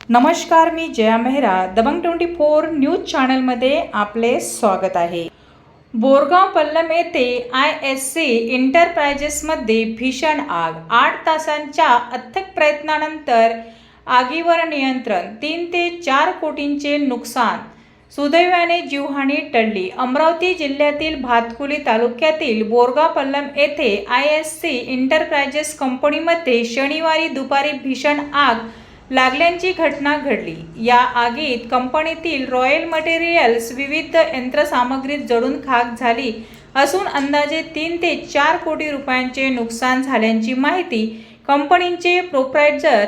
नमस्कार, मी जया मेहरा. दबंग 24 न्यूज चॅनलमध्ये आपले स्वागत आहे. बोरगाव पल्लम येथे ISC एंटरप्राइजेसमध्ये भीषण आग. 8 तासांच्या अथक प्रयत्नानंतर आगीवर नियंत्रण. 3 ते 4 कोटींचे नुकसान. सुदैवाने जीवहानी टळली. अमरावती जिल्ह्यातील भातकुली तालुक्यातील बोरगाव पल्लम येथे ISC एंटरप्राइजेस कंपनीमध्ये शनिवारी दुपारी भीषण आग लागल्याची घटना घडली. या आगीत कंपनीतील रॉयल मटेरियल्स विविध यंत्रसामग्री जळून खाक झाली असून अंदाजे 3 ते 4 कोटी रुपयांचे नुकसान झाल्याची माहिती कंपनीचे प्रोप्रायटर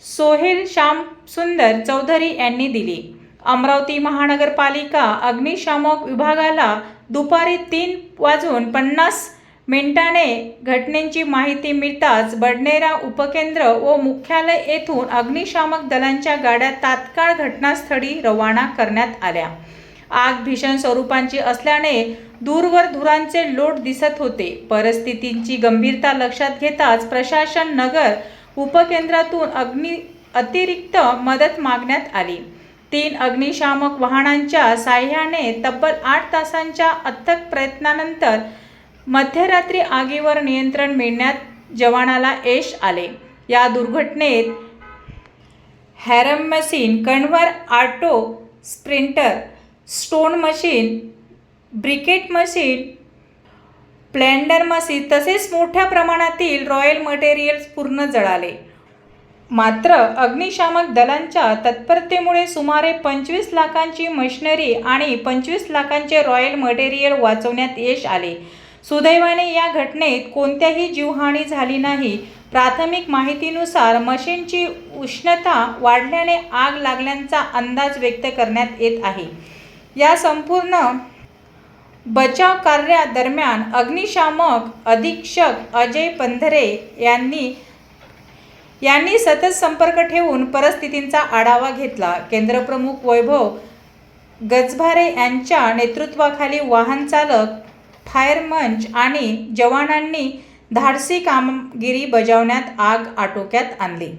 सोहेल श्यामसुंदर चौधरी यांनी दिली. अमरावती महानगरपालिका अग्निशामक विभागाला दुपारी 3:50 घटनेची माहिती मिळताच बडनेरा उपकेंद्र व मुख्यालय येथून अग्निशामक दलांच्या गाड्या तात्काळ घटनास्थळी रवाना करण्यात आल्या. आग भीषण स्वरूपाची असल्याने दूरवर धुरांचे लोट दिसत होते. परिस्थितीची गंभीरता लक्षात घेताच प्रशासन नगर उपकेंद्रातून अतिरिक्त मदत मागण्यात आली. 3 अग्निशामक वाहनांच्या साहाय्याने तब्बल 8 तासांच्या अथक प्रयत्नानंतर मध्यरात्री आगीवर नियंत्रण मिळवण्यात जवानाला यश आले. या दुर्घटनेत हॅरम machine, conveyor, auto sprinter, stone machine, briquette machine, blender machine तसेच मोठ्या प्रमाणातील रॉयल मटेरियल्स पूर्ण जळाले. मात्र अग्निशामक दलांच्या तत्परतेमुळे सुमारे 25 लाखांची मशिनरी आणि 25 लाखांचे रॉयल मटेरियल वाचवण्यात यश आले. सुदैवाने या घटनेत कोणत्याही जीवहानी झाली नाही. प्राथमिक माहितीनुसार मशीनची उष्णता वाढल्याने आग लागल्याचा अंदाज व्यक्त करण्यात येत आहे. या संपूर्ण बचाव कार्यादरम्यान अग्निशामक अधीक्षक अजय पंधरे यांनी सतत संपर्क ठेवून परिस्थितीचा आढावा घेतला. केंद्रप्रमुख वैभव गजभारे यांच्या नेतृत्वाखाली वाहन चालक, फायरमन आणि जवानांनी धाडसी कामगिरी बजावण्यात आग आटोक्यात आणली.